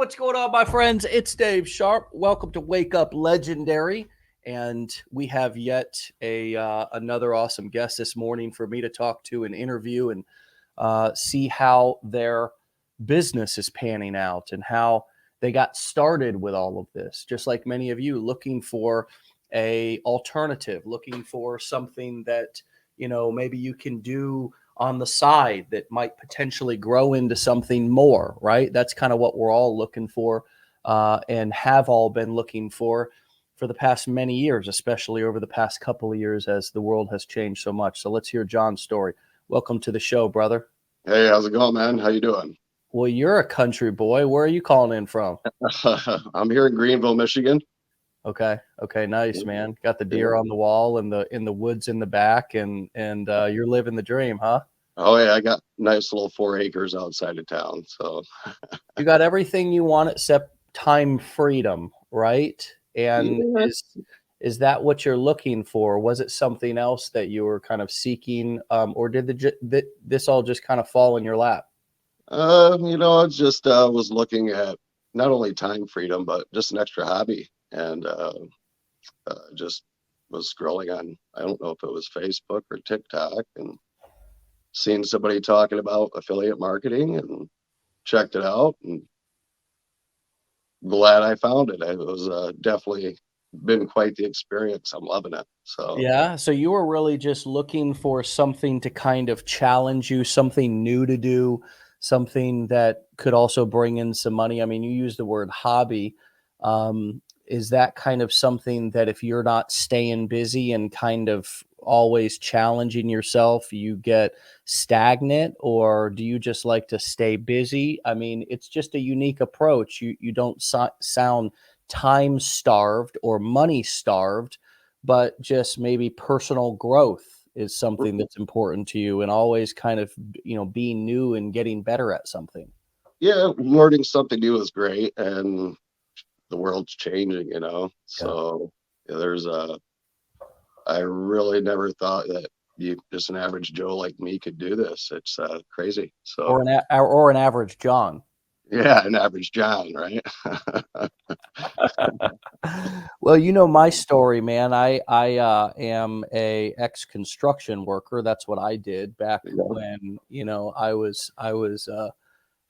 what's going on, my friends? It's Dave Sharpe. Welcome to Wake Up Legendary, and we have yet another awesome guest this morning for me to talk to and interview and see how their business is panning out and how they got started with all of this. Just like many of you, looking for a alternative, looking for something that maybe you can do on the side that might potentially grow into something more, right? That's kind of what we're all looking for and have all been looking for the past many years, especially over the past couple of years as the world has changed so much. So let's hear John's story. Welcome to the show, brother. Hey, how's it going, man? How you doing? Well, you're a country boy. Where are you calling in from? I'm here in Greenville, Michigan. Okay. Nice, man. Got the deer Yeah. on the wall and the woods in the back, and you're living the dream, huh? Oh yeah, I got nice little 4 acres outside of town. So You got everything you want except time freedom, right? And yeah. is that what you're looking for? Was it something else that you were kind of seeking, or did this all just kind of fall in your lap? I just was looking at not only time freedom, but just an extra hobby, and just was scrolling on, I don't know if it was Facebook or TikTok, and seen somebody talking about affiliate marketing and checked it out, and glad I found it. It was definitely been quite the experience. I'm loving it. So Yeah. So you were really just looking for something to kind of challenge you, something new to do, something that could also bring in some money. I mean, you use the word hobby. Is that kind of something that if you're not staying busy and kind of always challenging yourself, you get stagnant, or do you just like to stay busy? I mean, it's just a unique approach. You don't sound time starved or money starved, but just maybe personal growth is something that's important to you, and always kind of, being new and getting better at something. yeah, learning something new is great, and the world's changing. Yeah. So yeah, I really never thought that you just an average Joe like me could do this. It's crazy. Or So or an average John. yeah, an average John, right? Well, you know my story, man. I am a ex construction worker. That's what I did back Yeah, when I was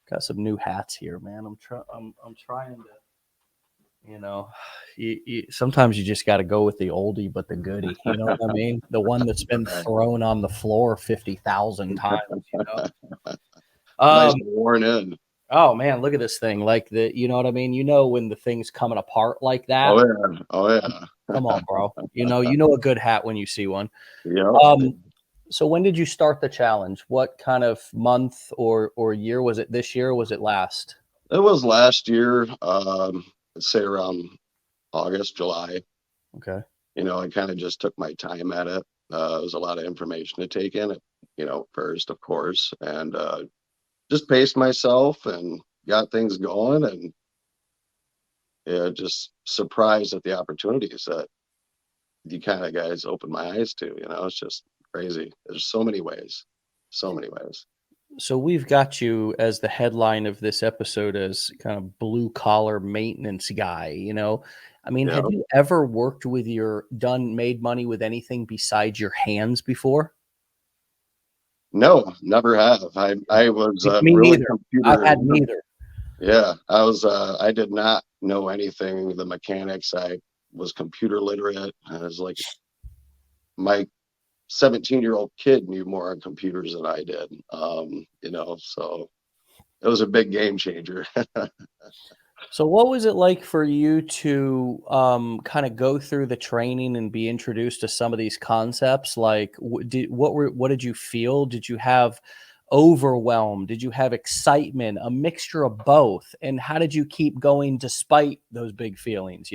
got some new hats here, man. I'm trying to, you know, sometimes you just got to go with the oldie but the goodie. You know what I mean? The one that's been right. thrown on the floor 50,000 times. You know. Nice Um, and worn in. oh man, look at this thing. Like you know what I mean? You know when the thing's coming apart like that. Oh yeah, oh yeah, Come on, bro. You know a good hat when you see one. yep. Um, so when did you start the challenge? What kind of month or year was it? This year? Or was it last? It was last year. Let's say around August, July. Okay. I kind of just took my time at it. It was a lot of information to take in, first, of course, and just paced myself and got things going, and yeah, just surprised at the opportunities that you kind of guys opened my eyes to. It's just crazy. There's so many ways, so many ways. So we've got you as the headline of this episode as kind of blue collar maintenance guy, I mean, have Yeah. you ever worked with made money with anything besides your hands before? No, never have. I was Me really neither. I've computer. had neither. Yeah, I did not know anything, the mechanics. I was computer literate. I was like, my 17-year-old kid knew more on computers than I did. So it was a big game changer. So what was it like for you to kind of go through the training and be introduced to some of these concepts? Like, what did you feel? Did you have overwhelm? Did you have excitement? A mixture of both? And how did you keep going despite those big feelings?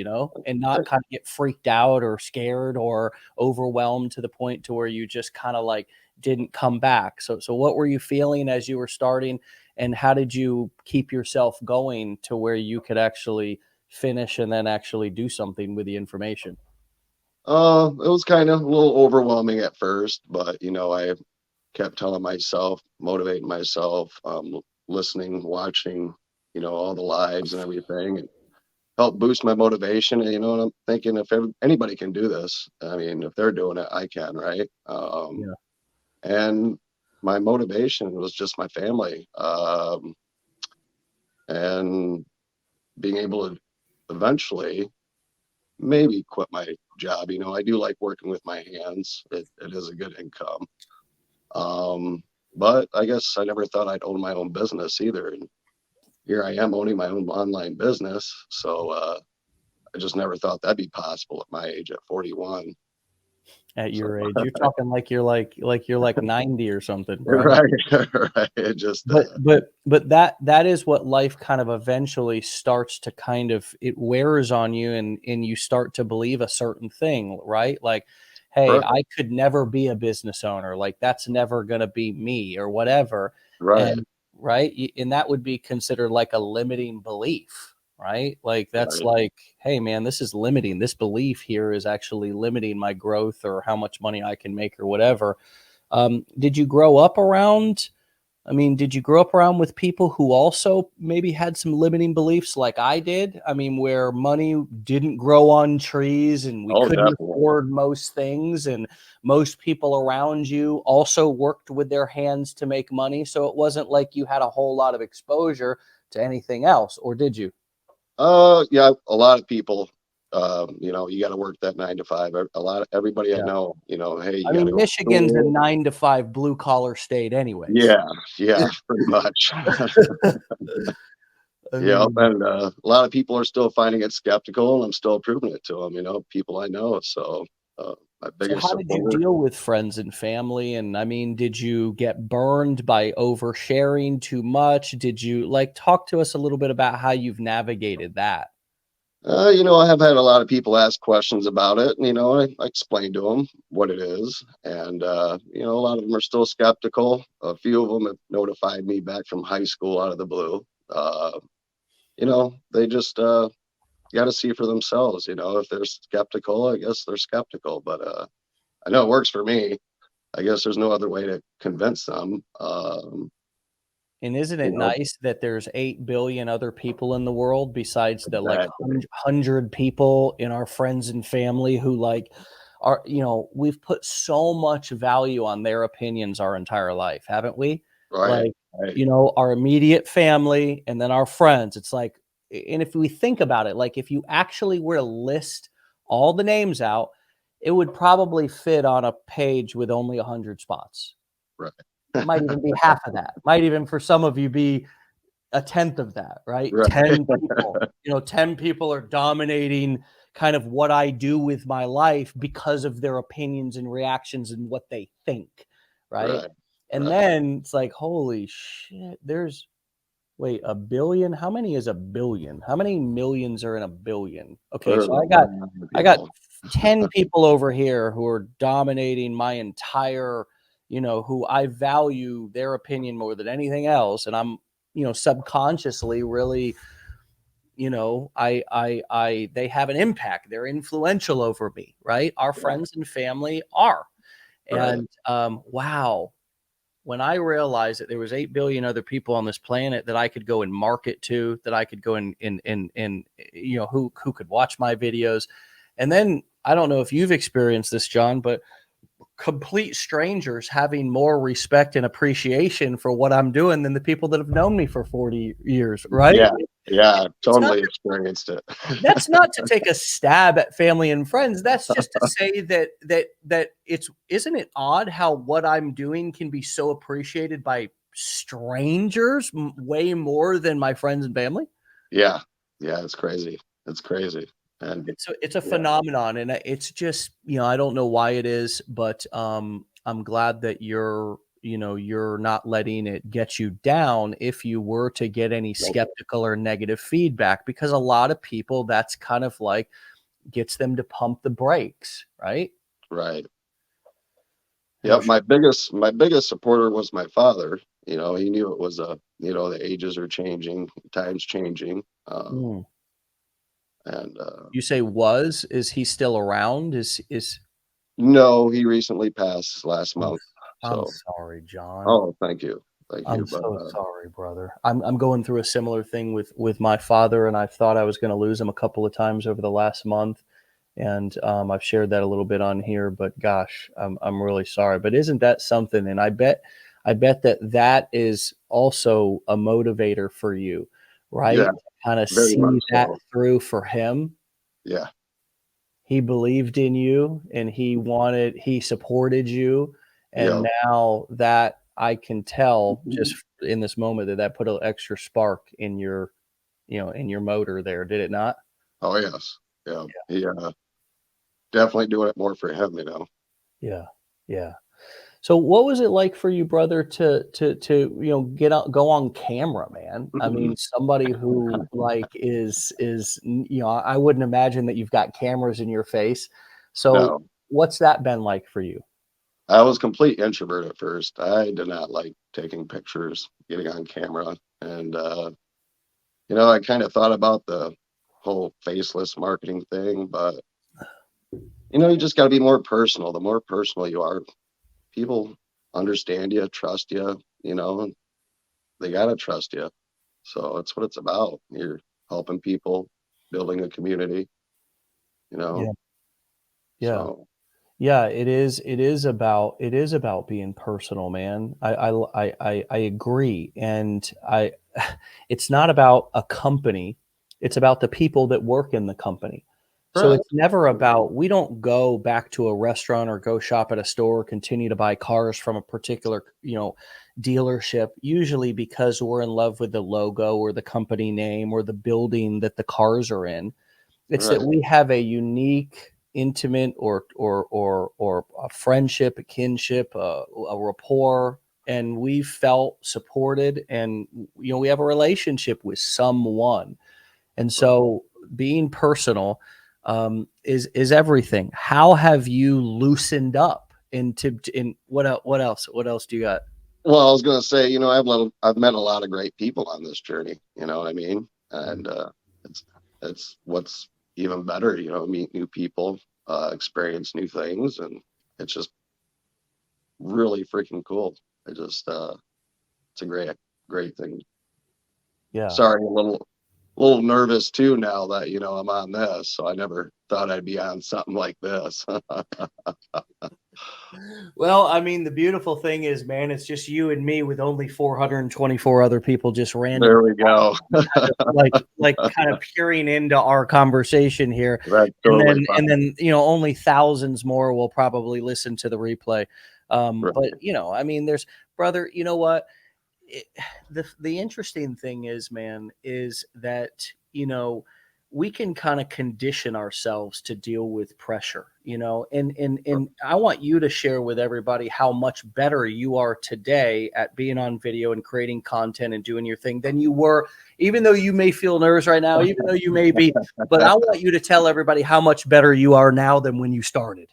And not kind of get freaked out or scared or overwhelmed to the point to where you just kind of like didn't come back. So what were you feeling as you were starting? And how did you keep yourself going to where you could actually finish and then actually do something with the information? It was kind of a little overwhelming at first, but I kept telling myself, motivating myself, listening, watching, all the lives and everything, and help boost my motivation. And and I'm thinking, if anybody can do this, I mean, if they're doing it, I can, right? Yeah. And my motivation was just my family, and being able to eventually maybe quit my job. I do like working with my hands. It is a good income. Um, but I guess I never thought I'd own my own business either. And here I am owning my own online business. So I just never thought that'd be possible at my age, at 41. At So your age, you're talking like you're like 90 or something, bro. right, right. It just But that is what life kind of eventually starts to kind of, it wears on you, and you start to believe a certain thing, right? Like, hey, right, I could never be a business owner. Like, that's never going to be me or whatever. right, And right, and that would be considered like a limiting belief, right? Like, that's right. like, hey man, this is limiting. This belief here is actually limiting my growth or how much money I can make or whatever. Did you grow up around? I mean, did you grow up around with people who also maybe had some limiting beliefs like I did? I mean, where money didn't grow on trees and we Oh, couldn't definitely. afford most things, and most people around you also worked with their hands to make money. So it wasn't like you had a whole lot of exposure to anything else, or did you? Yeah, a lot of people, you got to work that 9 to 5. Everybody I Yeah. know, hey, I you got to mean, go to Michigan's a school. 9 to 5 blue collar state, anyways. Yeah, yeah, pretty much. I Yeah, mean, and a lot of people are still finding it skeptical, and I'm still proving it to them. People I know. So my so biggest how did you supporter. deal with friends and family? And I mean, did you get burned by oversharing too much? Did you like talk to us a little bit about how you've navigated that? I have had a lot of people ask questions about it, and I explained to them what it is, and a lot of them are still skeptical. A few of them have notified me back from high school out of the blue. They just got to see for themselves. If they're skeptical, I guess they're skeptical, but I know it works for me. I guess there's no other way to convince them. And isn't You it know, nice that there's 8 billion other people in the world besides the like exactly. 100 people in our friends and family who like are, we've put so much value on their opinions our entire life, haven't we? Right, Like, right, our immediate family and then our friends. It's like, and if we think about it, like if you actually were to list all the names out, it would probably fit on a page with only 100 spots. right, Might even be half of that. Might even for some of you be a tenth of that, right? right, 10 people. 10 people are dominating kind of what I do with my life because of their opinions and reactions and what they think, right? right, And right. then it's like, holy shit, there's wait, a billion? How many is a billion? How many millions are in a billion? Okay, There's so a lot of I got people. 10 people over here who are dominating my entire, who I value their opinion more than anything else. And I'm, subconsciously really, they have an impact. They're influential over me, right? Our Yeah, friends and family are. right, And wow, when I realized that there was 8 billion other people on this planet that I could go and market to, that I could go and who could watch my videos. And then I don't know if you've experienced this, John, but complete strangers having more respect and appreciation for what I'm doing than the people that have known me for 40 years, right? yeah, yeah. It's not Totally experienced it. That's not to take a stab at family and friends. That's just to say that it's, isn't it odd how what I'm doing can be so appreciated by strangers way more than my friends and family? Yeah, yeah. It's crazy. It's crazy, and It's a yeah, phenomenon, and it's just, I don't know why it is, but I'm glad that you're not letting it get you down if you were to get any nope, skeptical or negative feedback, because a lot of people, that's kind of like gets them to pump the brakes, right? right. Oh, Yep. My biggest supporter was my father. He knew it was the ages are changing, times changing, mm. and You say was, is he still around? Is no, he recently passed last I'm, month. I'm So, sorry, John. oh, thank you. Thank I'm you. But so sorry, brother. I'm going through a similar thing with my father, and I thought I was going to lose him a couple of times over the last month, and I've shared that a little bit on here. But gosh, I'm really sorry. But isn't that something? And I bet that is also a motivator for you, right? yeah, Kind of very much see that so. through for him. Yeah. He believed in you, and he supported you, and Yeah. now that I can tell just in this moment that put an extra spark in your, in your motor there, did it not? Oh, yes. Yeah. He definitely doing it more for him, you know. Yeah, yeah. So what was it like for you, brother, to go on camera, man? I mean, somebody who like I wouldn't imagine that you've got cameras in your face. So No, what's that been like for you? I was complete introvert at first. I did not like taking pictures, getting on camera. And, I kind of thought about the whole faceless marketing thing, but, you just got to be more personal. The more personal you are, people understand you, trust you, and they got to trust you. So that's what it's about. You're helping people, building a community, you know. Yeah, yeah. So, Yeah, it is about being personal, man. I agree, and I it's not about a company, it's about the people that work in the company. So right, it's never about we don't go back to a restaurant or go shop at a store or continue to buy cars from a particular, dealership, usually because we're in love with the logo or the company name or the building that the cars are in. It's that right, we have a unique, intimate, or a friendship, a kinship, a rapport, and we felt supported, and we have a relationship with someone, and right. so being personal is everything. How have you loosened up in what else? What else do you got? Well, I was gonna say, I've met a lot of great people on this journey. You know what I mean? And it's it's what's even better. Meet new people, experience new things, and it's just really freaking cool. I just it's a great thing. Yeah. Sorry, a little nervous too now that I'm on this. So I never thought I'd be on something like this. Well, I mean, the beautiful thing is, man, it's just you and me with only 424 other people just randomly There we go. kind of like kind of peering into our conversation here. That's And totally then and fine. then, only thousands more will probably listen to the replay. But Right. I mean, there's brother, you know what? it, the interesting thing is, man, is that we can kind of condition ourselves to deal with pressure, and I want you to share with everybody how much better you are today at being on video and creating content and doing your thing than you were, even though you may feel nervous right now, even though you may be, but I want you to tell everybody how much better you are now than when you started.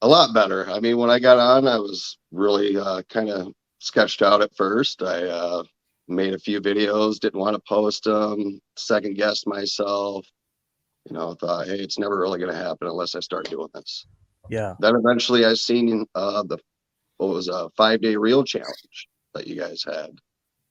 A lot better. I mean, when I got on, I was really kind of sketched out at first. I made a few videos, didn't want to post them, second guessed myself, thought, hey, it's never really going to happen unless I start doing this. Yeah. Then eventually I seen what was a 5-day reel challenge that you guys had.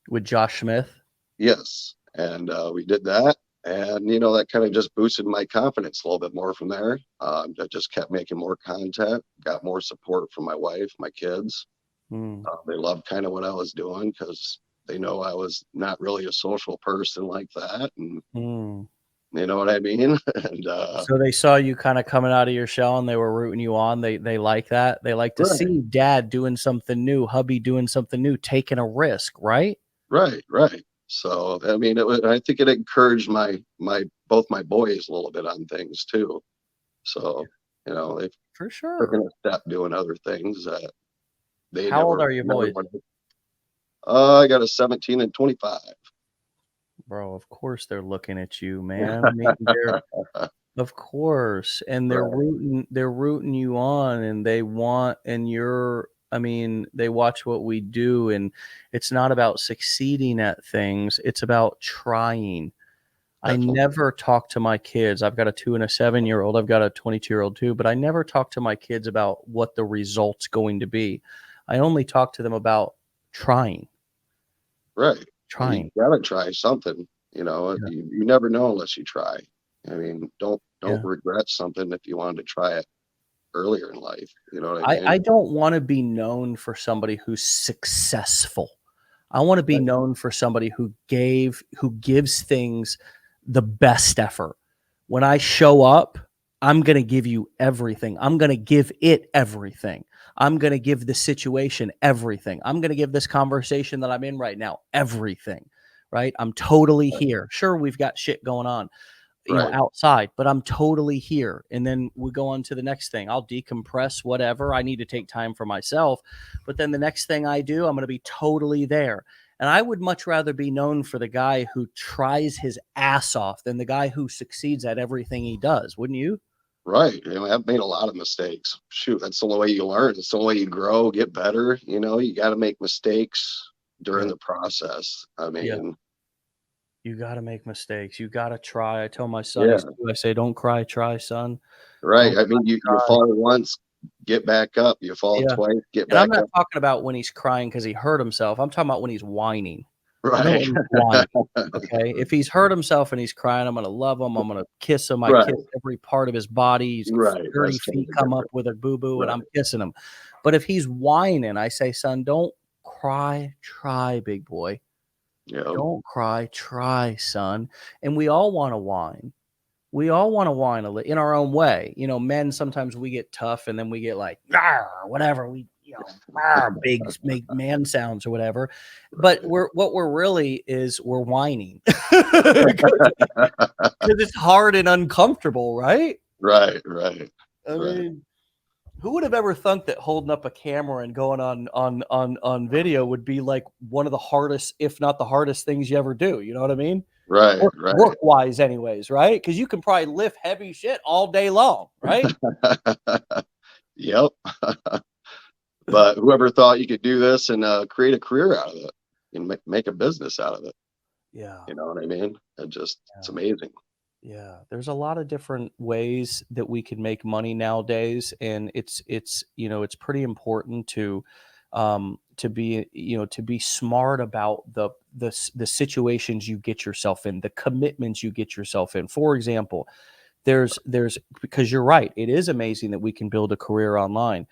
With Josh Smith. Yes. And we did that. And, that kind of just boosted my confidence a little bit more from there. I just kept making more content, got more support from my wife, my kids. Mm, They loved kind of what I was doing because they know I was not really a social person like that. And mm. you know what I mean? And So they saw you kinda coming out of your shell, and they were rooting you on. They like that. They like to right, see dad doing something new, hubby doing something new, taking a risk, right? right. So I mean, I think it encouraged my both my boys a little bit on things too. So they've For sure. taken a step doing other things that they How old never are your never boys? would. I got a 17 and 25. Bro, of course they're looking at you, man. I mean, they're of course, and they're Right, rooting you on, and they want and you're I mean, they watch what we do, and it's not about succeeding at things, it's about trying. I definitely. never talk to my kids. I've got a 2 and a 7-year-old. I've got a 22-year-old too, but I never talk to my kids about what the result's going to be. I only talk to them about trying. Right. And you trying. gotta try something, you know, Yeah. you never know unless you try. I mean, don't Yeah. regret something if you wanted to try it earlier in life. You know what I I mean? don't want to be known for somebody who's successful. I want to be Right. known for somebody who gives things the best effort. When I show up, I'm going to give you everything. I'm going to give it everything. I'm going to give the situation everything. I'm going to give this conversation that I'm in right now everything, right? I'm totally here. Sure, we've got shit going on, Right. outside, but I'm totally here. And then we go on to the next thing. I'll decompress, whatever. I need to take time for myself. But then the next thing I do, I'm going to be totally there. And I would much rather be known for the guy who tries his ass off than the guy who succeeds at everything he does. Wouldn't you? Right. You know, I've made a lot of mistakes. Shoot, that's the only way you learn. It's the only way you grow, get better. You know, you got to make mistakes during Yeah. the process. I Yeah. mean, You got to make mistakes. You got to try. I tell my son, yeah, I say, don't cry, try, son. right. Don't I mean, you cry. fall once, get back up. You fall Yeah. twice, get And I'm back not up. talking about when he's crying because he hurt himself. I'm talking about when he's whining. I know Right. when he's whining. Okay. If he's hurt himself and he's crying, I'm going to love him. I'm going to kiss him. I Right. kiss every part of his body. His Right. dirty That's feet totally come up different. with a boo boo and Right. I'm kissing him. But if he's whining, I say, son, don't cry. Try, big boy. Yeah. Don't cry. Try, son. And we all want to whine. We all want to whine in our own way. Men, sometimes we get tough and then we get like, "Rawr," whatever. Big make man sounds or whatever. But Right. what we're really is we're whining because it's hard and uncomfortable, right? Right. Right. I Right. mean, who would have ever thunk that holding up a camera and going on video would be like one of the hardest, if not the hardest things you ever do? You know what I mean? Right. Work Right. wise, anyways, right? Because you can probably lift heavy shit all day long, right? Yep. But whoever thought you could do this and create a career out of it and make a business out of it? Yeah, You know what I mean? It's yeah, amazing. yeah. There's a lot of different ways that we can make money nowadays, and it's pretty important to be smart about the situations you get yourself in, the commitments you get yourself in. For example, there's because you're right, it is amazing that we can build a career online,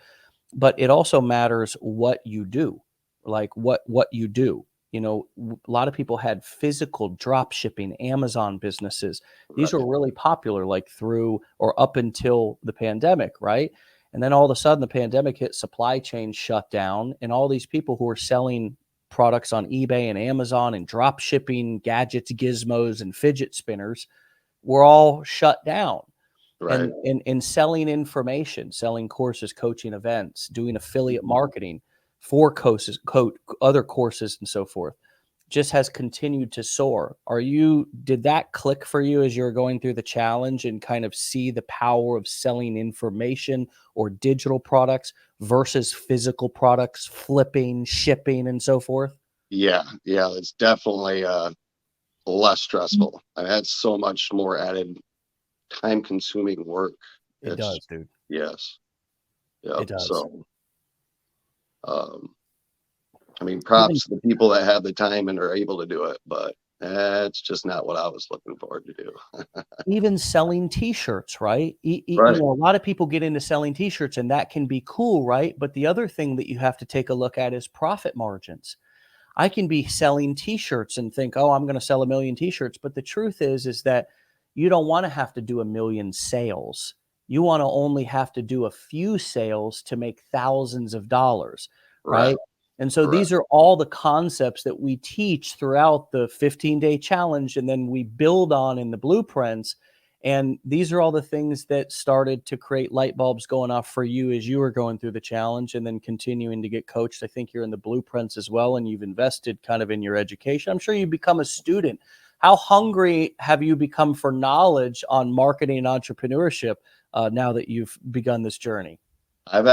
but it also matters what you do, like what you do. A lot of people had physical drop shipping Amazon businesses. These Right. were really popular, like through or up until the pandemic, right? And then all of a sudden the pandemic hit, supply chain shut down, and all these people who were selling products on eBay and Amazon and drop shipping gadgets, gizmos, and fidget spinners were all shut down. Right. And selling information, selling courses, coaching events, doing affiliate marketing for other courses and so forth, just has continued to soar. Did that click for you as you were going through the challenge and kind of see the power of selling information or digital products versus physical products, flipping, shipping, and so forth? Yeah. Yeah. It's definitely less stressful. I had so much more added time consuming work. It It's does, dude. yes. It Yep. does. So um I mean, Even props to the people that have the time and are able to do it, but that's just not what I was looking forward to do. even selling t-shirts, right? Right. A lot of people get into selling t-shirts and that can be cool, right? But the other thing that you have to take a look at is profit margins. I can be selling t-shirts and think, "Oh, I'm going to sell a million t-shirts." But the truth is that you don't want to have to do a million sales. You want to only have to do a few sales to make thousands of dollars, Right. right? And so Right. these are all the concepts that we teach throughout the 15-day challenge and then we build on in the blueprints. And these are all the things that started to create light bulbs going off for you as you were going through the challenge and then continuing to get coached. I think you're in the blueprints as well, and you've invested kind of in your education. I'm sure you become a student. How hungry have you become for knowledge on marketing and entrepreneurship now that you've begun this journey? I've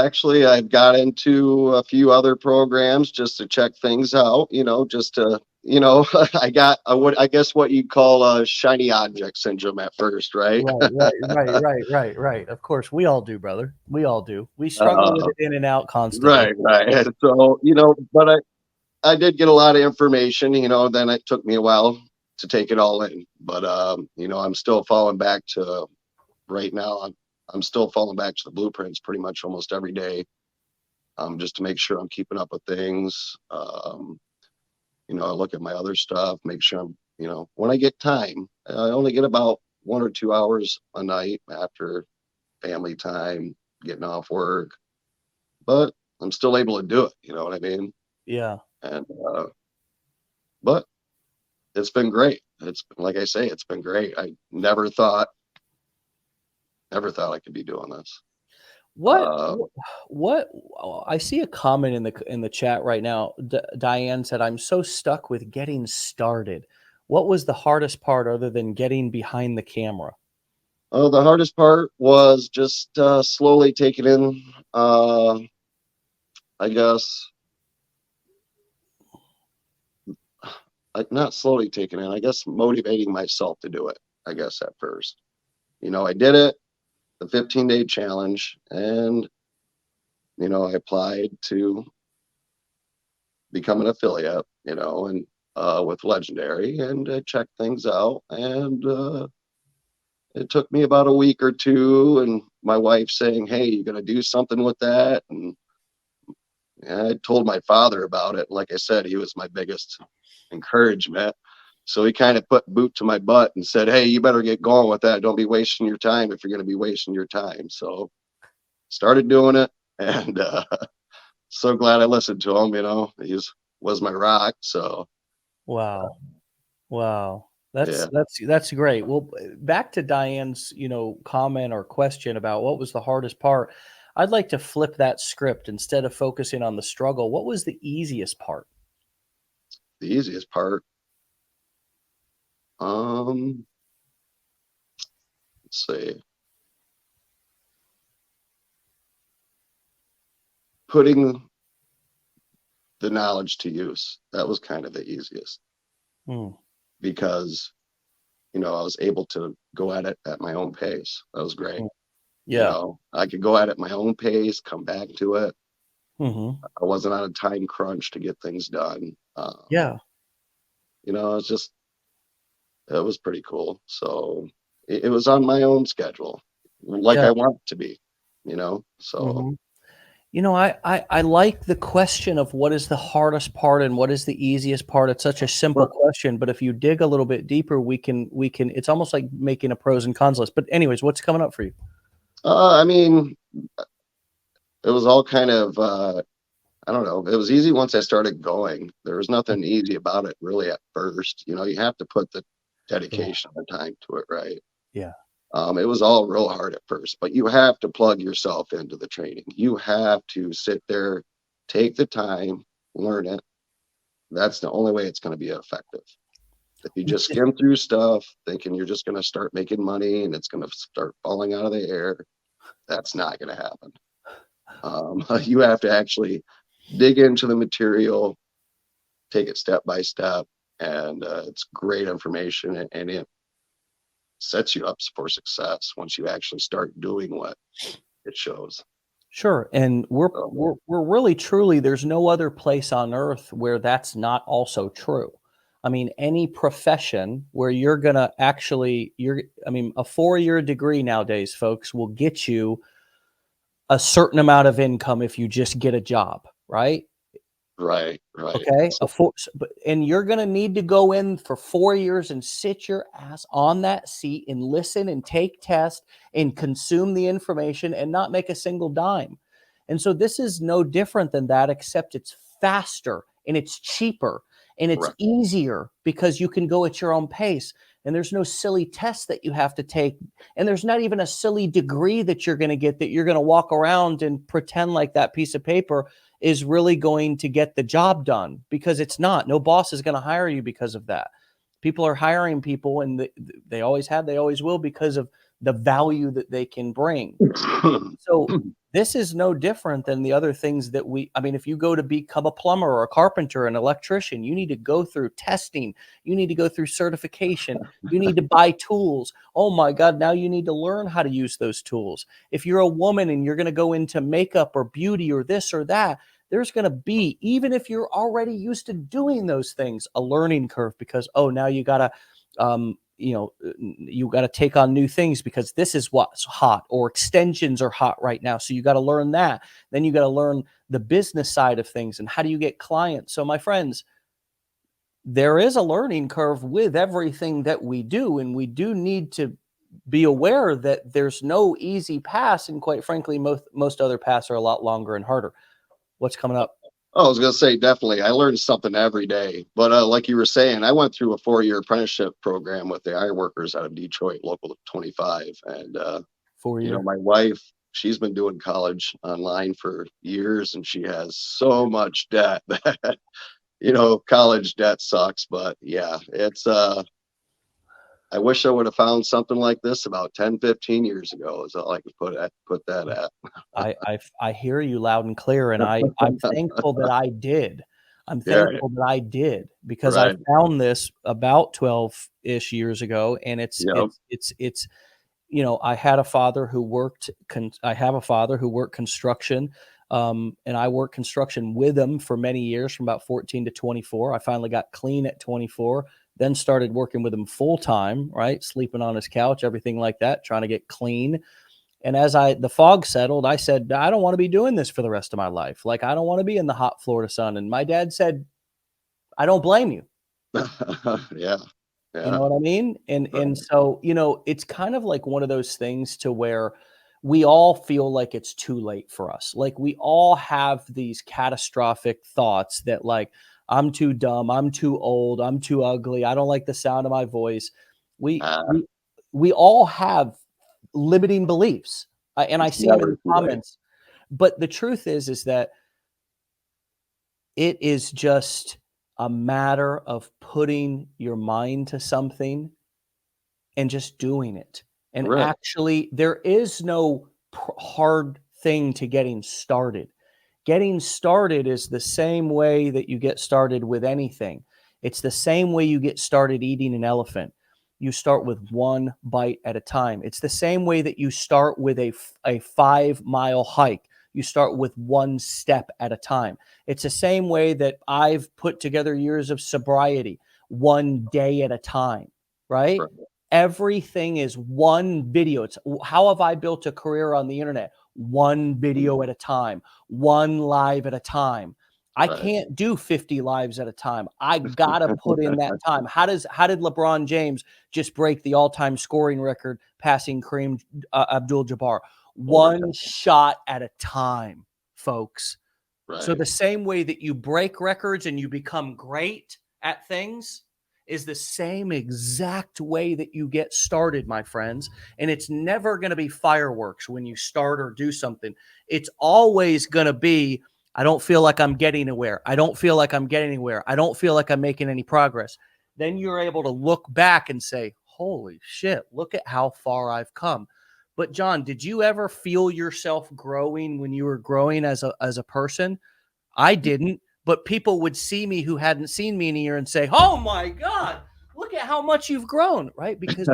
got into a few other programs just to check things out, just to, I got what I guess what you call a shiny object syndrome at first, right? Right. Of course, we all do, brother. We all do. We struggle with Uh, it in and out constantly. right, right. And so, but I did get a lot of information, then it took me a while to take it all in. But, I'm still falling back to right now. I'm still falling back to the blueprints pretty much almost every day, just to make sure I'm keeping up with things. I look at my other stuff, make sure when I get time, I only get about 1 or 2 hours a night after family time, getting off work, but I'm still able to do it. You know what I mean? Yeah. And, but it's been great. It's like I say, it's been great. I never thought I could be doing this. What, what, I see a comment in the chat right now. Diane said, I'm so stuck with getting started. What was the hardest part other than getting behind the camera? The hardest part was just slowly taking in, I guess, not slowly taking in, I guess, motivating myself to do it, I guess, at first. I did it, the 15-day challenge, and, I applied to become an affiliate, and with Legendary, and I checked things out, and it took me about a week or two, and my wife saying, hey, you're going to do something with that. And I told my father about it. Like I said, he was my biggest encouragement. So he kind of put boot to my butt and said, hey, you better get going with that. Don't be wasting your time if you're going to be wasting your time. So started doing it, and so glad I listened to him. He was my rock. So Wow. Wow. yeah. That's great. Well, back to Diane's, comment or question about what was the hardest part. I'd like to flip that script. Instead of focusing on the struggle, what was the easiest part? The easiest part. Let's see. Putting the knowledge to use. That was kind of the easiest. Because, I was able to go at it at my own pace. That was great. Yeah. I could go at it my own pace, come back to it. I wasn't on a time crunch to get things done. Yeah. It's just, it was pretty cool. So it was on my own schedule, like I want it to be, so. I like the question of what is the hardest part and what is the easiest part. It's such a simple question, but if you dig a little bit deeper, we can, it's almost like making a pros and cons list. But anyways, what's coming up for you? I mean, it was all kind of, I don't know. It was easy once I started going. There was nothing easy about it really at first. You have to put the dedication and time to it, right? Yeah. It was all real hard at first, but you have to plug yourself into the training. You have to sit there, take the time, learn it. That's the only way it's going to be effective. If you just skim through stuff thinking you're just going to start making money and it's going to start falling out of the air, that's not going to happen. You have to actually dig into the material, take it step by step, and it's great information, and it sets you up for success once you actually start doing what it shows. Sure. And we're really truly, there's no other place on earth where that's not also true. I mean, any profession where you're going to actually, a 4-year degree nowadays, folks, will get you a certain amount of income if you just get a job, right? Right. Okay. And you're going to need to go in for 4 years and sit your ass on that seat and listen and take tests and consume the information and not make a single dime. And so this is no different than that, except it's faster and it's cheaper and it's easier because you can go at your own pace. And there's no silly test that you have to take. And there's not even a silly degree that you're going to get that you're going to walk around and pretend like that piece of paper is really going to get the job done, because it's not. No boss is going to hire you because of that. People are hiring people, and they always have, they always will, because of the value that they can bring. So this is no different than the other things that if you go to become a plumber or a carpenter, an electrician, you need to go through testing. You need to go through certification. You need to buy tools. Oh my God, now you need to learn how to use those tools. If you're a woman and you're going to go into makeup or beauty or this or that, there's going to be, even if you're already used to doing those things, a learning curve because, oh, now you got to, you got to take on new things because this is what's hot, or extensions are hot right now. So you got to learn that. Then you got to learn the business side of things and how do you get clients. So my friends, there is a learning curve with everything that we do, and we do need to be aware that there's no easy pass, and quite frankly, most other paths are a lot longer and harder. What's coming up? Oh, I was going to say, definitely. I learned something every day. But like you were saying, I went through a 4-year apprenticeship program with the iron workers out of Detroit, local 25. And, 4 year. my wife, she's been doing college online for years, and she has so much debt that, college debt sucks. But yeah, it's, I wish I would have found something like this about 10, 15 years ago is all I could put that at. I hear you loud and clear, and I'm thankful that I did. I'm Yeah, thankful that I did because I right. found this about 12-ish years ago, and it's Yep. I had a father who worked. I have a father who worked construction, and I worked construction with him for many years, from about 14 to 24. I finally got clean at 24, then started working with him full time, right? Sleeping on his couch, everything like that, trying to get clean. And as the fog settled, I said, I don't want to be doing this for the rest of my life. Like, I don't want to be in the hot Florida sun. And my dad said, I don't blame you. Yeah. You know Yeah. what I mean? And Right. so, it's kind of like one of those things to where we all feel like it's too late for us. Like, we all have these catastrophic thoughts that, like, I'm too dumb, I'm too old, I'm too ugly, I don't like the sound of my voice. We Uh, we we all have limiting beliefs. And I it's see them in never the too late. comments. But the truth is that it is just a matter of putting your mind to something and just doing it. And Right. actually, there is no hard thing to getting started. Getting started is the same way that you get started with anything. It's the same way you get started eating an elephant. You start with one bite at a time. It's the same way that you start with a 5 mile hike. You start with one step at a time. It's the same way that I've put together years of sobriety, one day at a time, right? Right. Everything is one video. It's how have I built a career on the internet? One video at a time, one live at a time. I Right. can't do 50 lives at a time. I gotta put in that time. How did LeBron James just break the all-time scoring record, passing Kareem Abdul-Jabbar? One Overtime. shot at a time, folks. So Right. the same way that you break records and you become great at things is the same exact way that you get started, my friends. And it's never going to be fireworks when you start or do something. It's always going to be, I don't feel like I'm getting anywhere. I don't feel like I'm getting anywhere. I don't feel like I'm making any progress. Then you're able to look back and say, holy shit, look at how far I've come. But John, did you ever feel yourself growing when you were growing as a person? I didn't, but people would see me who hadn't seen me in a year and say, "Oh my God, look at how much you've grown," right? Because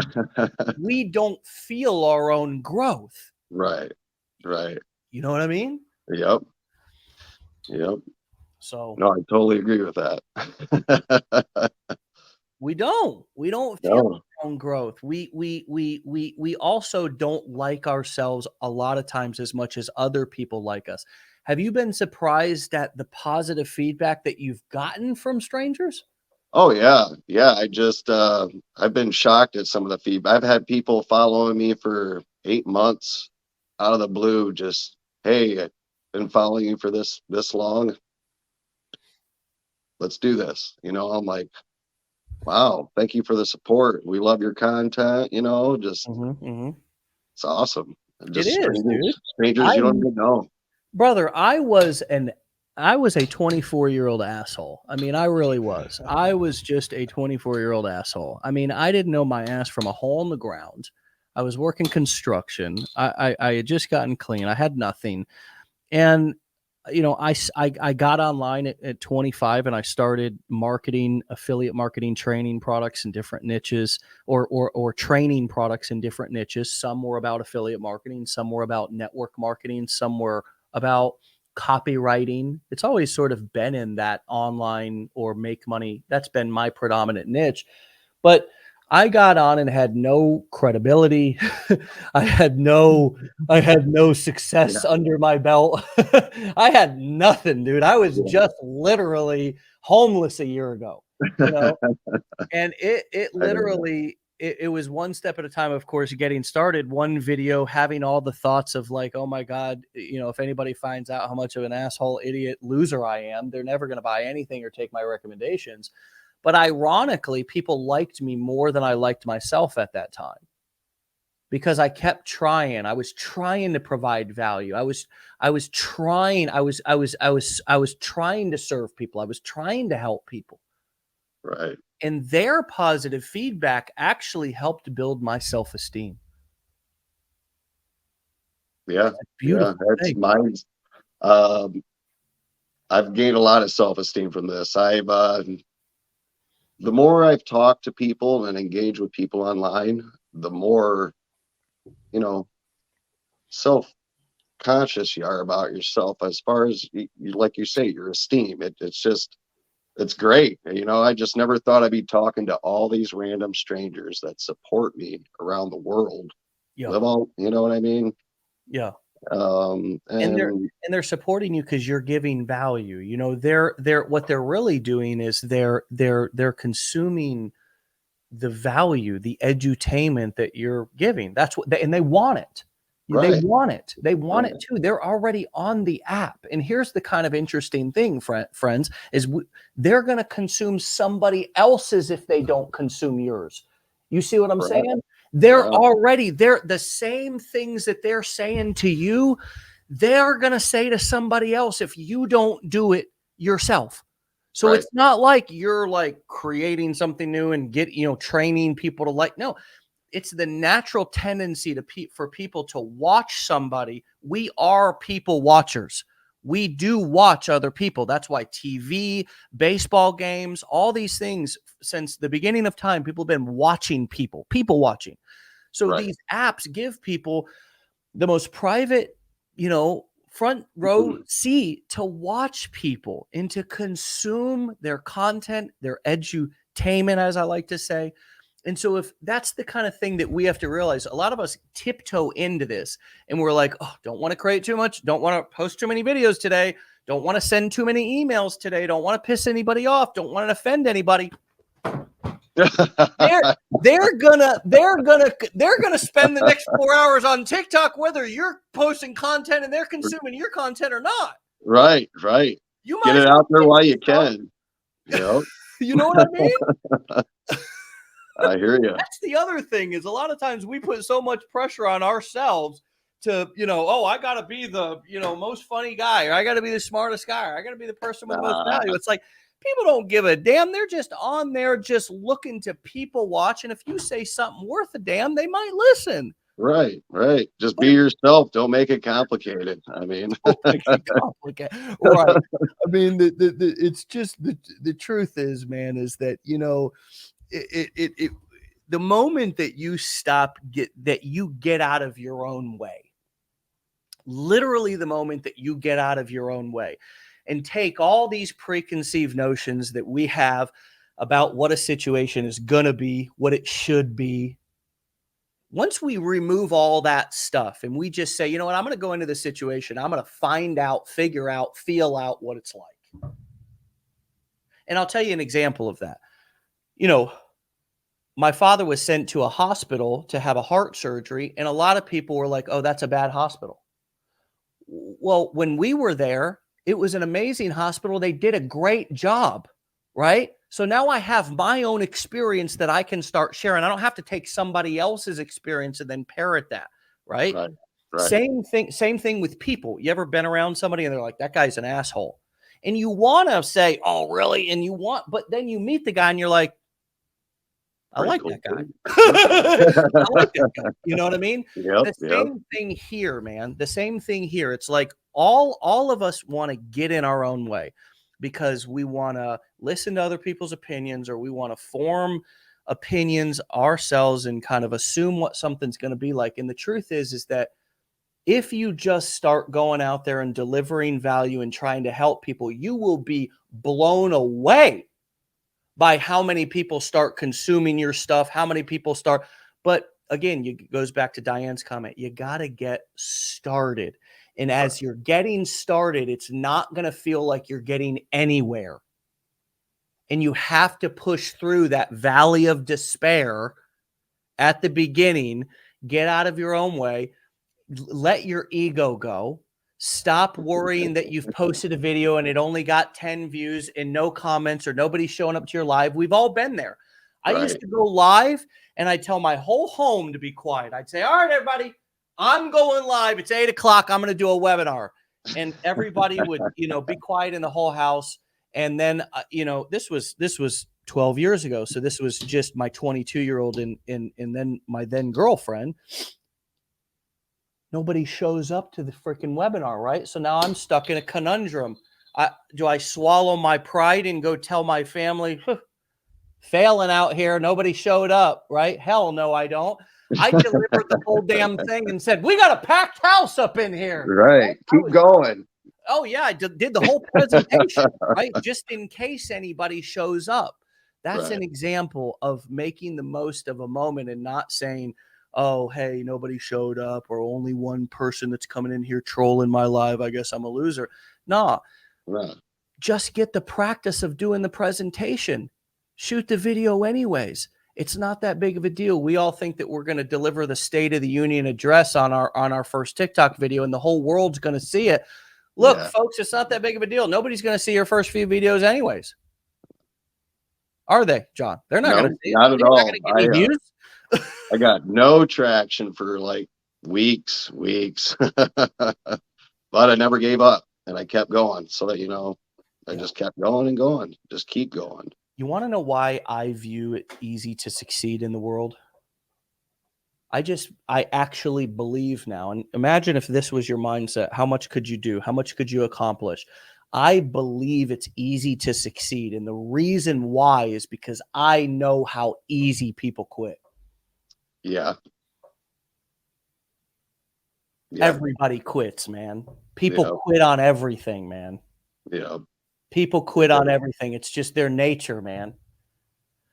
we don't feel our own growth. Right. Right. You know what I mean? Yep. Yep. So No, I totally agree with that. we don't feel No. our own growth. We also don't like ourselves a lot of times as much as other people like us. Have you been surprised at the positive feedback that you've gotten from strangers? Oh yeah. Yeah. I've been shocked at some of the feedback. I've had people following me for 8 months out of the blue, just, hey, I've been following you for this long. Let's do this. I'm like, wow, thank you for the support. We love your content, just Mhm, mhm. it's awesome. And It just is, dude. strangers I you don't even know. Brother, I was a 24-year-old asshole. I mean, I really was. I was just a 24-year-old asshole. I mean, I didn't know my ass from a hole in the ground. I was working construction. I had just gotten clean. I had nothing. And I got online at 25 and I started marketing, affiliate marketing, training products in different niches, or training products in different niches. Some were about affiliate marketing, some were about network marketing, some were about copywriting. It's always sort of been in that online or make money. That's been my predominant niche. But I got on and had no credibility. I had no success Yeah. under my belt. I had nothing, dude. I was just literally homeless a year ago, you know? And it I hear you. literally it was one step at a time, of course, getting started, one video, having all the thoughts of like, oh my God, if anybody finds out how much of an asshole, idiot, loser I am, they're never going to buy anything or take my recommendations. But ironically, people liked me more than I liked myself at that time because I kept trying. I was trying to provide value. I was trying to serve people. I was trying to help people. Right. And their positive feedback actually helped build my self-esteem. Yeah. It's a Yeah. beautiful That's thing. mine's. Um, I've gained a lot of self-esteem from this. The more I've talked to people and engaged with people online, the more, you know, self-conscious you are about yourself as far as like you say, your esteem. It's great. I just never thought I'd be talking to all these random strangers that support me around the world. Yeah. Live all, you know what I mean? Yeah. And And they're supporting you because you're giving value. They're what they're really doing is they're consuming the value, the edutainment that you're giving. That's what and they want it. They right, want it. They want it right, too. They're already on the app. And here's the kind of interesting thing, friends, is they're going to consume somebody else's if they don't consume yours. You see what I'm right, saying? They're yeah, already the same things that they're saying to you, they're going to say to somebody else if you don't do it yourself. So right, it's not like you're like creating something new and training people to like, no, it's the natural tendency for people to watch somebody. We are people watchers. We do watch other people. That's why TV, baseball games, all these things since the beginning of time, people have been watching people watching. So right. these apps give people the most private, front row Mhm. seat to watch people and to consume their content, their edutainment, as I like to say. And so if that's the kind of thing that we have to realize, a lot of us tiptoe into this and we're like, oh, don't want to create too much, don't want to post too many videos today, don't want to send too many emails today, don't want to piss anybody off, don't want to offend anybody. They're they're gonna spend the next 4 hours on TikTok, whether you're posting content and they're consuming your content or not. Right, right. You Get might as it well out there get while you some. can. Yep. You know what I mean? I hear you. That's the other thing is a lot of times we put so much pressure on ourselves to, oh, I gotta be the, most funny guy, or I gotta be the smartest guy, or I gotta be the person with the most value. Nah, It's like people don't give a damn. They're just on there just looking to people watch. And if you say something worth a damn, they might listen. right, right. Just But be yourself. Don't make it complicated. I mean, don't make it complicated. Right. I mean, it's just the truth is, man, is that, it the moment that you get out of your own way, literally the moment that you get out of your own way and take all these preconceived notions that we have about what a situation is going to be, what it should be. Once we remove all that stuff and we just say, you know what, I'm going to go into the situation, I'm going to find out, figure out, feel out what it's like. And I'll tell you an example of that. My father was sent to a hospital to have a heart surgery, and a lot of people were like, oh, that's a bad hospital. Well, when we were there, it was an amazing hospital. They did a great job, right? So now I have my own experience that I can start sharing. I don't have to take somebody else's experience and then parrot that, right? right, right, Same thing with people. You ever been around somebody and they're like, that guy's an asshole. And you want to say, oh, really? But then you meet the guy and you're like, I pretty like cool. that guy. Dude. I like that guy. You know what I mean? Yep, The yep. same thing here, man. The same thing here. It's like all of us want to get in our own way because we want to listen to other people's opinions, or we want to form opinions ourselves and kind of assume what something's going to be like. And the truth is that if you just start going out there and delivering value and trying to help people, you will be blown away by how many people start consuming your stuff, how many people start. But again, it goes back to Diane's comment. You got to get started. And as you're getting started, it's not going to feel like you're getting anywhere. And you have to push through that valley of despair at the beginning, get out of your own way, let your ego go. Stop worrying that you've posted a video and it only got 10 views and no comments or nobody showing up to your live. We've all been there. I used to go live and I'd tell my whole home to be quiet. I'd say, all right, everybody, I'm going live. It's 8 o'clock. I'm going to do a webinar. And everybody would, be quiet in the whole house. And then, this was 12 years ago. So this was just my 22-year-old and then my then girlfriend. Nobody shows up to the freaking webinar, right? So now I'm stuck in a conundrum. Do I swallow my pride and go tell my family, failing out here, nobody showed up, right? Hell no, I don't. I delivered the whole damn thing and said, we got a packed house up in here. Right? Keep going. Oh, yeah, I did the whole presentation, right? Just in case anybody shows up. That's an example of making the most of a moment and not saying, oh, hey, nobody showed up or only one person that's coming in here trolling my live. I guess I'm a loser. No, just get the practice of doing the presentation. Shoot the video anyways. It's not that big of a deal. We all think that we're going to deliver the State of the Union address on our first TikTok video and the whole world's going to see it. Look, folks, it's not that big of a deal. Nobody's going to see your first few videos anyways. Are they, John? They're not going to see it. Not at all. I got no traction for like weeks. But I never gave up and I kept going. So that, I just kept going and going. Just keep going. You want to know why I view it easy to succeed in the world? I actually believe now, and imagine if this was your mindset, how much could you do? How much could you accomplish? I believe it's easy to succeed. And the reason why is because I know how easy people quit. Yeah. Everybody quits, man. People quit on everything, man. Yeah. People quit on everything. It's just their nature, man.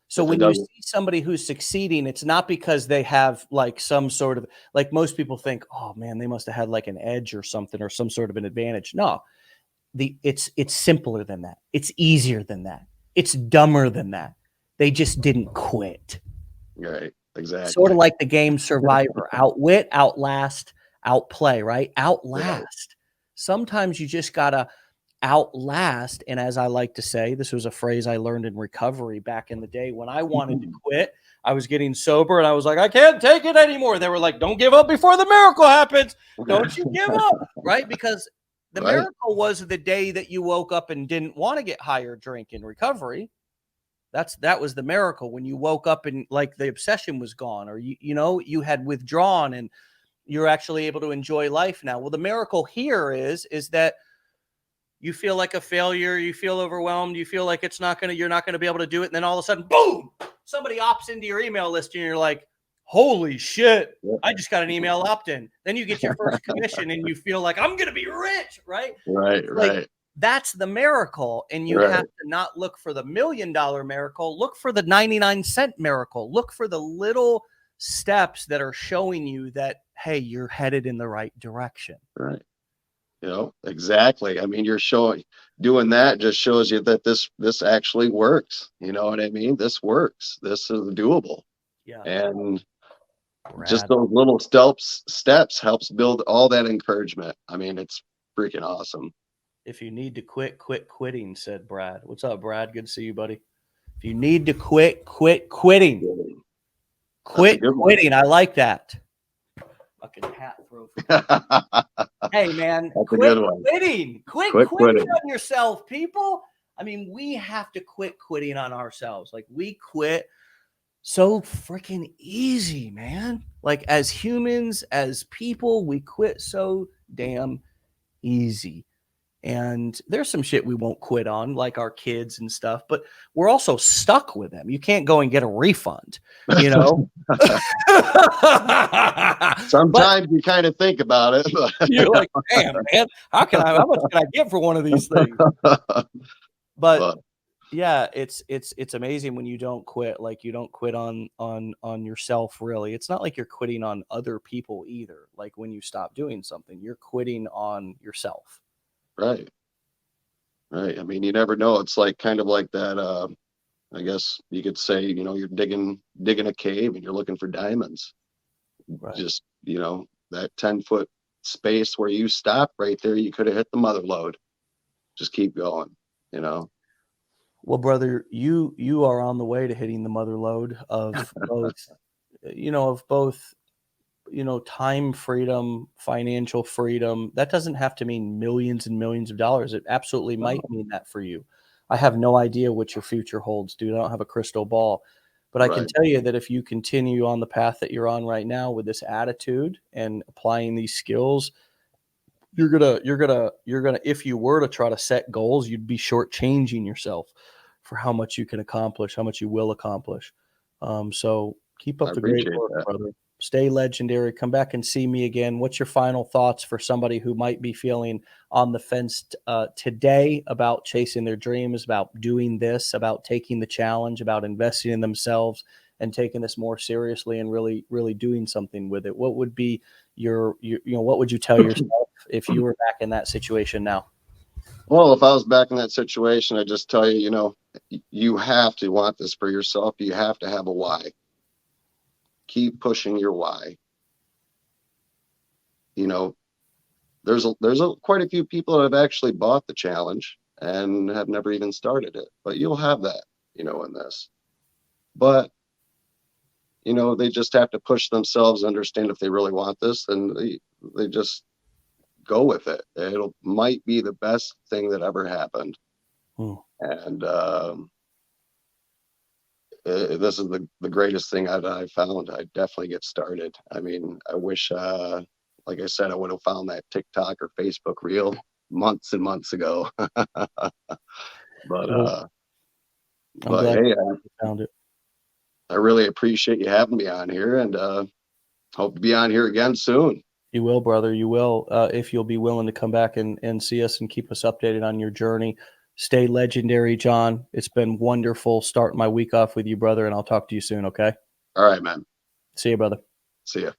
So when you see somebody who's succeeding, it's not because they have like some sort of, like most people think, oh man, they must have had like an edge or something or some sort of an advantage. No, it's simpler than that. It's easier than that. It's dumber than that. They just didn't quit. Right. Exactly. Sort of like the game Survivor. Outwit, outlast, outplay, right? Outlast. Sometimes you just got to outlast. And as I like to say, this was a phrase I learned in recovery back in the day when I wanted to quit. I was getting sober and I was like, I can't take it anymore. They were like, don't give up before the miracle happens. Don't you give up, right? Because the miracle was the day that you woke up and didn't want to get high or drink in recovery. That was the miracle, when you woke up and like the obsession was gone, or you had withdrawn and you're actually able to enjoy life now. Well, the miracle here is that you feel like a failure, you feel overwhelmed, you feel like you're not gonna be able to do it, and then all of a sudden, boom, somebody opts into your email list, and you're like, holy shit, I just got an email opt-in. Then you get your first commission, and you feel like I'm gonna be rich, right? Right. That's the miracle, and you have to not look for the $1 million miracle. Look for the 99-cent miracle. Look for the little steps that are showing you that, hey, you're headed in the right direction. Right. Exactly. I mean, doing that just shows you that this actually works. You know what I mean? This works. This is doable. Yeah. And just those little steps helps build all that encouragement. I mean, it's freaking awesome. If you need to quit quitting, said Brad. What's up, Brad? Good to see you, buddy. If you need to quit quitting. Quit quitting. I like that. Fucking hat throw. Hey, man, quit quitting. Quit quitting on yourself, people. I mean, we have to quit quitting on ourselves. Like, we quit so freaking easy, man. Like, as humans, as people, we quit so damn easy. And there's some shit we won't quit on, like our kids and stuff, but we're also stuck with them. You can't go and get a refund, you know? But Sometimes you kind of think about it. you're like, damn, man, how much can I get for one of these things? But yeah, it's amazing when you don't quit. Like, you don't quit on yourself, really. It's not like you're quitting on other people either. Like, when you stop doing something, you're quitting on yourself. Right. Right. I mean, you never know. It's like kind of like that. I guess you could say, you're digging a cave and you're looking for diamonds. Right. Just, that 10-foot space where you stop right there, you could have hit the mother lode. Just keep going, Well, brother, you are on the way to hitting the mother lode of both, time freedom, financial freedom. That doesn't have to mean millions and millions of dollars. It absolutely might mean that for you. I have no idea what your future holds, dude. I don't have a crystal ball, but I can tell you that if you continue on the path that you're on right now with this attitude and applying these skills, you're gonna, if you were to try to set goals, you'd be shortchanging yourself for how much you can accomplish, how much you will accomplish. So keep up the great work, brother. Stay legendary. Come back and see me again. What's your final thoughts for somebody who might be feeling on the fence today about chasing their dreams, about doing this, about taking the challenge, about investing in themselves and taking this more seriously and really, really doing something with it? What would be your what would you tell yourself if you were back in that situation now? Well, if I was back in that situation, I'd just tell you, you have to want this for yourself. You have to have a why. Keep pushing your why. There's quite a few people that have actually bought the challenge and have never even started it, but you'll have that, in this. But, they just have to push themselves, understand if they really want this, and they just go with it. It might be the best thing that ever happened. And this is the greatest thing I found. I definitely get started. I mean, I wish, like I said, I would have found that TikTok or Facebook reel months and months ago. But hey, I found it. I really appreciate you having me on here, and hope to be on here again soon. You will, brother. You will, if you'll be willing to come back and see us and keep us updated on your journey. Stay legendary, John. It's been wonderful starting my week off with you, brother, and I'll talk to you soon, okay? All right, man. See you, brother. See ya.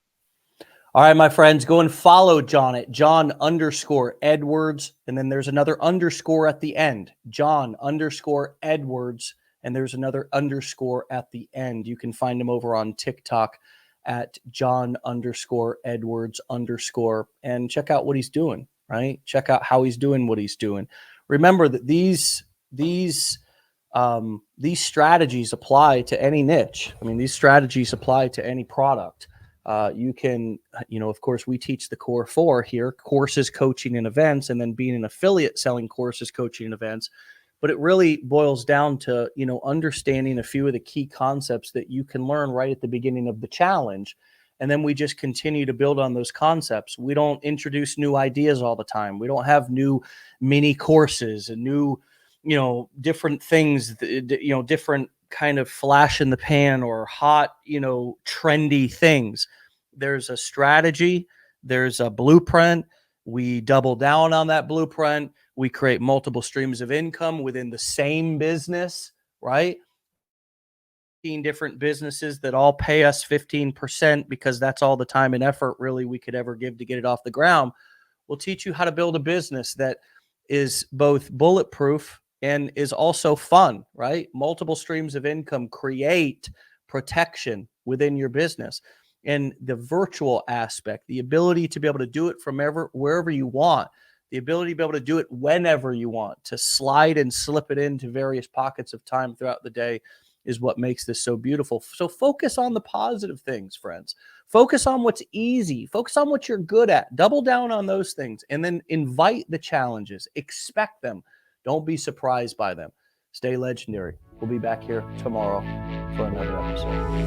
All right, my friends, go and follow John at John_Edwards, and then there's another underscore at the end. John_Edwards, and there's another underscore at the end. You can find him over on TikTok at John_Edwards_, and check out what he's doing, right? Check out how he's doing what he's doing. Remember that these strategies apply to any niche. I mean, these strategies apply to any product. You can, of course, we teach the core 4 here: courses, coaching, and events, and then being an affiliate selling courses, coaching, and events. But it really boils down to, understanding a few of the key concepts that you can learn right at the beginning of the challenge. And then we just continue to build on those concepts. We don't introduce new ideas all the time. We don't have new mini courses and new, different things, different kind of flash in the pan or hot, trendy things. There's a strategy. There's a blueprint. We double down on that blueprint. We create multiple streams of income within the same business, right? Different businesses that all pay us 15% because that's all the time and effort really we could ever give to get it off the ground. We'll teach you how to build a business that is both bulletproof and is also fun, right? Multiple streams of income create protection within your business. And the virtual aspect, the ability to be able to do it from wherever you want, the ability to be able to do it whenever you want, to slide and slip it into various pockets of time throughout the day, is what makes this so beautiful. So focus on the positive things, friends. Focus on what's easy. Focus on what you're good at. Double down on those things, and then invite the challenges. Expect them. Don't be surprised by them. Stay legendary. We'll be back here tomorrow for another episode.